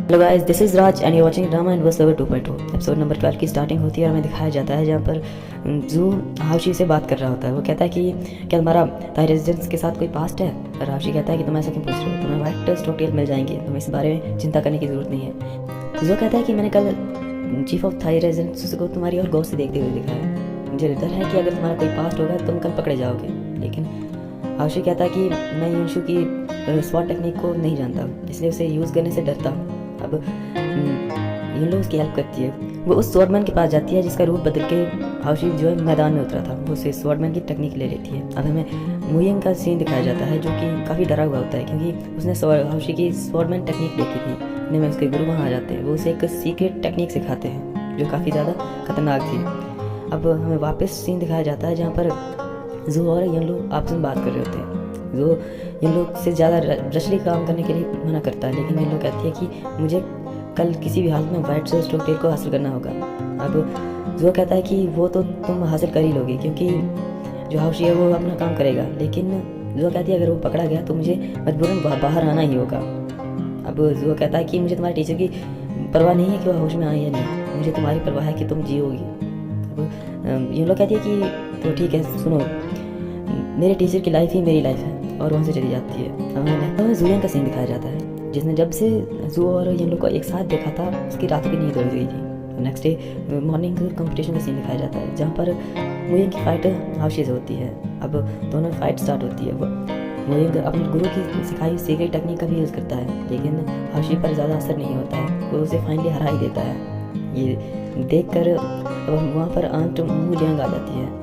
Hello guys, this is Raj and you watching drama and verse over 2.0। Episode number 12 की starting होती है और हमें दिखाया जाता है जहाँ पर जू हाउशी से बात कर रहा होता है। वो कहता है कि क्या तुम्हारा थाई रेजिडेंस के साथ कोई पास्ट है? और हाउशी कहता है कि तुम ऐसा क्यों पूछ रहे हो, तुम्हें वाइट स्टोकटेल मिल जाएंगे, तुम्हें इस बारे में चिंता करने की ज़रूरत नहीं है। जू कहता है कि मैंने कल चीफ ऑफ थाई रेजिडेंस को तुम्हारी और गौर से देखते हुए देखा है, मुझे डर है कि अगर तुम्हारा कोई पास्ट होगा तुम कल पकड़े जाओगे। लेकिन हाउशी कहता है कि मैं युनशु की स्वॉट टेक्निक को नहीं जानता, इसलिए उसे यूज़ करने से डरता हूँ। अब यूनलो उसकी हेल्प करती है। वो उस स्वॉर्डमैन के पास जाती है जिसका रूप बदल के हाउशी जो है मैदान में उतरा था। वो उसे स्वॉर्डमैन की टेक्निक ले लेती है। अब हमें मुयंग का सीन दिखाया जाता है जो कि काफ़ी डरा हुआ होता है क्योंकि उसने हाउशी की स्वॉर्डमैन टेक्निक देखी थी। इतने में उसके गुरु वहाँ आ जाते हैं। वो उसे एक सीक्रेट टेक्निक सिखाते हैं जो काफ़ी ज़्यादा खतरनाक थी। अब हमें वापस सीन दिखाया जाता है जहाँ पर जू और यनलो आपस में बात कर रहे होते हैं। जो इन लोग से ज़्यादा रशली काम करने के लिए मना करता है, लेकिन इन लोग कहती है कि मुझे कल किसी भी हालत में वाइट स्टोकटेल को हासिल करना होगा। अब जो कहता है कि वो तो तुम हासिल कर ही लोगे क्योंकि जो हाउशी है वो अपना काम करेगा, लेकिन जो कहती है अगर वो पकड़ा गया तो मुझे मजबूरन बाहर आना ही होगा। अब जो कहता है कि मुझे तुम्हारे टीचर की परवाह नहीं है कि वो हाउस में आए या नहीं, मुझे तुम्हारी परवाह है कि तुम जियोगी। अब ये लोग कहती है कि तो ठीक है, सुनो, मेरे टीचर की लाइफ ही मेरी लाइफ है, और वहाँ से चली जाती है। हमें जूलियन का सीन दिखाया जाता है जिसने जब से जू और इन लोग को एक साथ देखा था उसकी रात की नींद उड़ गई थी। नेक्स्ट डे मॉर्निंग कंपटीशन का सीन दिखाया जाता है जहाँ पर मुयंग की फाइट हाउशी से होती है। अब दोनों फाइट स्टार्ट होती है। मुयंग अपने गुरु की सिखाई सीक्रेट टेक्निक का भी यूज़ करता है, लेकिन हाउशी पर ज़्यादा असर नहीं होता है। वो उसे फाइनली हरा ही देता है। ये देख कर अब वहाँ पर आंट मुलियांग आ जाती है।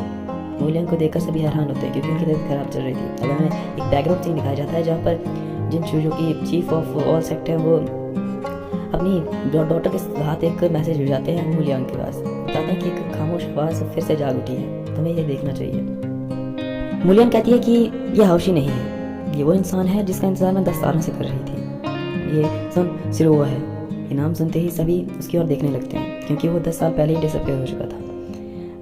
मुलियांग को देखकर सभी हैरान होते हैं क्योंकि उनकी तबीयत खराब चल रही थी। अब हमें एक बैकग्राउंड सीन दिखाया जाता है जहाँ पर जिनशु जो कि चीफ ऑफ ऑल सेक्ट है वो अपनी डॉटर के हाथ एक मैसेज भेजाते हैं मुलियांग के पास। बताते हैं कि एक खामोश आवाज़ फिर से जाग उठी है, तुम्हें ये देखना चाहिए। मुलियांग कहती है कि ये हाउशी नहीं है, ये वो इंसान है जिसका इंतजार मैं 10 सालों से कर रही थी। ये सुन सिरोवा है। ये नाम सुनते ही सभी उसकी ओर देखने लगते हैं क्योंकि वो 10 साल पहले ही डिसअपियर हो चुका था।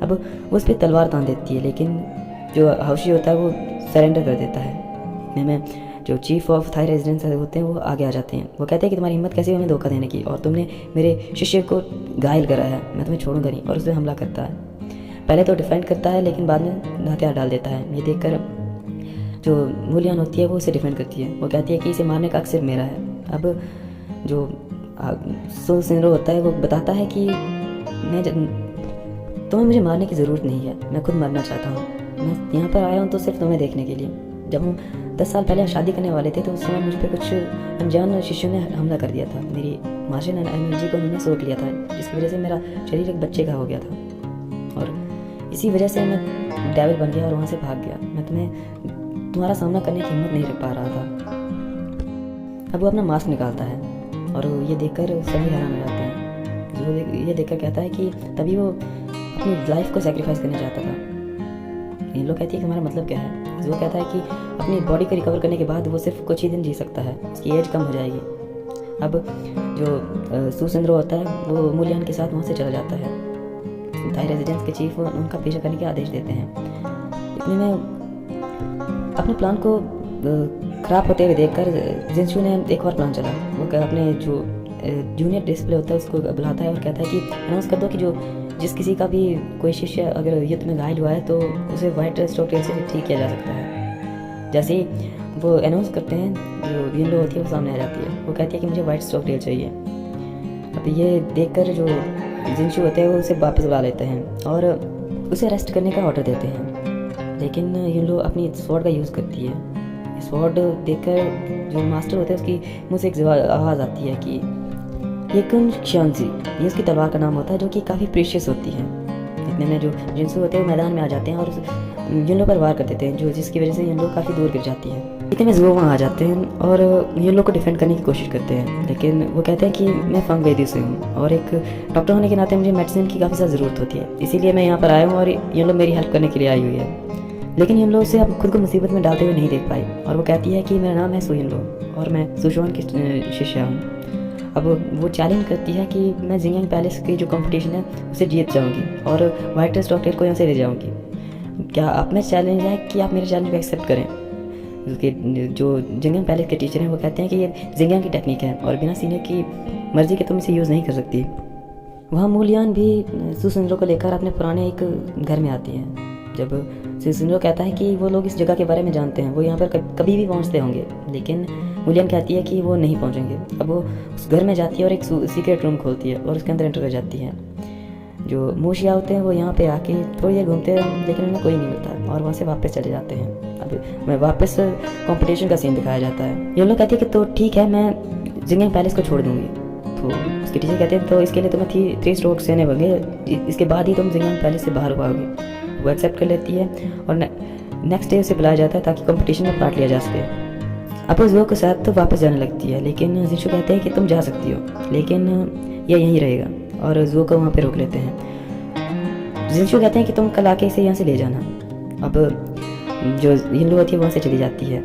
अब वो उस पर तलवार तान देती है, लेकिन जो हाउशी होता है वो सरेंडर कर देता है। में जो चीफ ऑफ थाई रेजिडेंस होते हैं वो आगे आ जाते हैं। वो कहते हैं कि तुम्हारी हिम्मत कैसे हमें धोखा देने की, और तुमने मेरे शिष्य को घायल करा है, मैं तुम्हें छोड़ूंगा नहीं। और उस पर हमला करता है। पहले तो डिफेंड करता है लेकिन बाद में हथियार डाल देता है। ये देखकर जो मुलियान होती है वो उसे डिफेंड करती है। वो कहती है कि इसे मारने का अक्सर मेरा है। अब जो सो सिंरो होता है वो बताता है कि तुम्हें मुझे मारने की ज़रूरत नहीं है, मैं खुद मरना चाहता हूँ। मैं यहाँ पर आया हूँ तो सिर्फ तुम्हें देखने के लिए। जब हम 10 साल पहले शादी करने वाले थे तो उस समय मुझ पर कुछ अनजान शिष्यों ने हमला कर दिया था। मेरी मार्शल एनर्जी को उन्होंने सोख लिया था, जिसकी वजह से मेरा शरीर एक बच्चे का हो गया था, और इसी वजह से मैं डेविल बन गया और वहाँ से भाग गया। मैं तुम्हारा सामना करने की हिम्मत नहीं रख पा रहा था। अब वो अपना मास्क निकालता है और ये देखकर सभी हैरान हो जाते हैं। जो ये देखकर कहता है कि तभी वो अपनी लाइफ को सेक्रीफाइस करना चाहता था। ये लोग कहती है कि हमारा मतलब क्या है। जो कहता है कि अपनी बॉडी को रिकवर करने के बाद वो सिर्फ कुछ ही दिन जी सकता है, उसकी एज कम हो जाएगी। अब जो सुसिंद्रो होता है वो मुलियान के साथ वहाँ से चला जाता है। थाई रेजिडेंस के चीफ उनका पीछा करने के आदेश देते हैं। इतने में अपने प्लान को खराब होते हुए देखकर जिनशु ने एक और प्लान चला। वो अपने जो जूनियर डिस्प्ले होता है उसको बुलाता है और कहता है कि अनाउंस कर दो कि जिस किसी का भी कोई शिष्य अगर युद्ध में घायल हुआ है तो उसे वाइट स्टोकटेल से ठीक किया जा सकता है। जैसे ही वो अनाउंस करते हैं जो येलो होती है वो सामने आ जाती है। वो कहती है कि मुझे वाइट स्टोकटेल चाहिए। अब ये देखकर जो जिनशु होते हैं वो उसे वापस बुला लेते हैं और उसे अरेस्ट करने का ऑर्डर देते हैं, लेकिन येलो अपनी स्वॉर्ड का यूज़ करती है। स्वॉर्ड देखकर जो मास्टर होते हैं उसकी मुँह से एक आवाज़ आती है कि ये कुन क्षांजी, ये उसकी तलवार का नाम होता है जो कि काफ़ी प्रीशियस होती है। इतने में जो जिनसु होते हैं वो मैदान में आ जाते हैं और येलो पर वार कर देते हैं, जो जिसकी वजह से येलो काफ़ी दूर गिर जाती है। इतने में जुओ वहाँ आ जाते हैं और येलो को डिफेंड करने की कोशिश करते हैं, लेकिन वो कहते हैं कि मैं फंग वेदी से हूँ और एक डॉक्टर होने के नाते मुझे मेडिसिन की काफ़ी ज़्यादा ज़रूरत होती है, इसीलिए मैं यहाँ पर आया हूँ और येलो मेरी हेल्प करने के लिए आई हुई है। लेकिन येलो उसे अब खुद को मुसीबत में डालते हुए नहीं देख पाई और वो कहती है कि मेरा नाम है सुयेलो और मैं सुशुआन की शिष्या हूँ। अब वो चैलेंज करती है कि मैं जिंगयांग पैलेस की जो कंपटीशन है उसे जीत जाऊंगी और वाइट स्टोकटेल को यहाँ से ले जाऊंगी। क्या आप में चैलेंज है कि आप मेरे चैलेंज को एक्सेप्ट करें? जो जिंगयांग पैलेस के टीचर हैं वो कहते हैं कि ये जिंगयांग की टेक्निक है और बिना सीनियर की मर्ज़ी कि तुम इसे यूज़ नहीं कर सकती। वहाँ मूलियान भी सुसिंद्रो को लेकर अपने पुराने एक घर में आती है। जब सुसिंद्रो कहता है कि वो लोग इस जगह के बारे में जानते हैं, वो यहाँ पर कभी भी पहुँचते होंगे, लेकिन मूलियान कहती है कि वो नहीं पहुँचेंगे। अब वो उस घर में जाती है और एक सीक्रेट रूम खोलती है और उसके अंदर एंटर कर जाती है। जो मूशिया होते हैं वो यहाँ पे आके थोड़ी देर घूमते हैं, लेकिन उन्हें कोई नहीं मिलता और वहाँ से वापस चले जाते हैं। अब मैं वापस कंपटीशन का सीन दिखाया जाता है। ये लोग कहती है कि तो ठीक है, मैं जिंगन पैलेस को छोड़ दूँगी। तो उसके टीचर कहते हैं तो इसके लिए तुम्हें 3 स्ट्रोक सहने होंगे, इसके बाद ही तुम जिंगन पैलेस से बाहर हो पाओगे। वो एक्सेप्ट कर लेती है और नेक्स्ट डे उसे बुलाया जाता है ताकि कंपटीशन में पार्ट लिया जा सके। अब वो जुओ के साथ तो वापस जाने लगती है, लेकिन जिशु कहते हैं कि तुम जा सकती हो, लेकिन यह यहीं रहेगा और जुओ को वहाँ पे रोक लेते हैं। जिशु कहते हैं कि तुम कल आके इसे यहाँ से ले जाना। अब जो यिनलू होती है वहाँ से चली जाती है।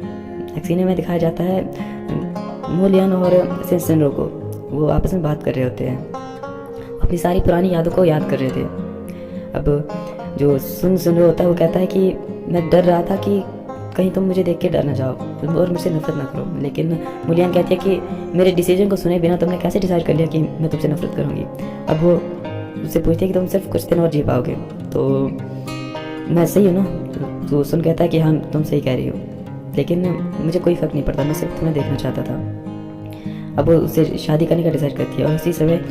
एक सीने में दिखाया जाता है मूलियन और सिंसिनरो को, वो आपस में बात कर रहे होते हैं, अपनी सारी पुरानी यादों को याद कर रहे थे। अब जो सिंसिनरो होता है वो कहता है कि मैं डर रहा था कि कहीं तुम मुझे देख के डर ना जाओ और मुझसे नफरत ना करो, लेकिन मूलियन कहती है कि मेरे डिसीजन को सुने बिना तुमने कैसे डिसाइड कर लिया कि मैं तुमसे नफरत करूँगी। अब वो उससे पूछती है कि तुम सिर्फ कुछ दिन और जी पाओगे, तो मैं सही हूँ ना? तो सुन कहता है कि हाँ तुम सही कह रही हो, लेकिन मुझे कोई फ़र्क नहीं पड़ता, मैं सिर्फ तुम्हें देखना चाहता था। अब वो उससे शादी करने का डिसाइड करती है और उसी समय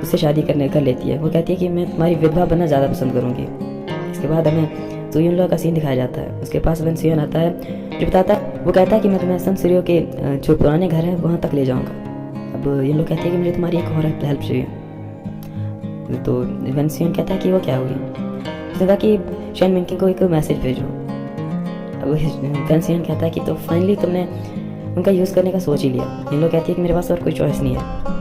उससे शादी कर लेती है। वो कहती है कि मैं तुम्हारी विधवा बनना ज़्यादा पसंद करूँगी। इसके बाद हमें सुयुनलो का सीन दिखाया जाता है। उसके पास वेनसियन आता है जो बताता है, वो कहता है कि मैं तुम्हें सन सूर्यो के जो पुराने घर हैं वहाँ तक ले जाऊँगा। अब युनलो कहती है कि मुझे तुम्हारी एक और हेल्प चाहिए। तो वेनसियन कहता है कि वो क्या होगी। उसने कहा कि शैन मिंकिंग को एक मैसेज भेजो। अब वेनसियन कहता है कि तो फाइनली तुमने उनका यूज़ करने का सोच ही लिया। युनलो कहती है कि मेरे पास और कोई चॉइस नहीं है।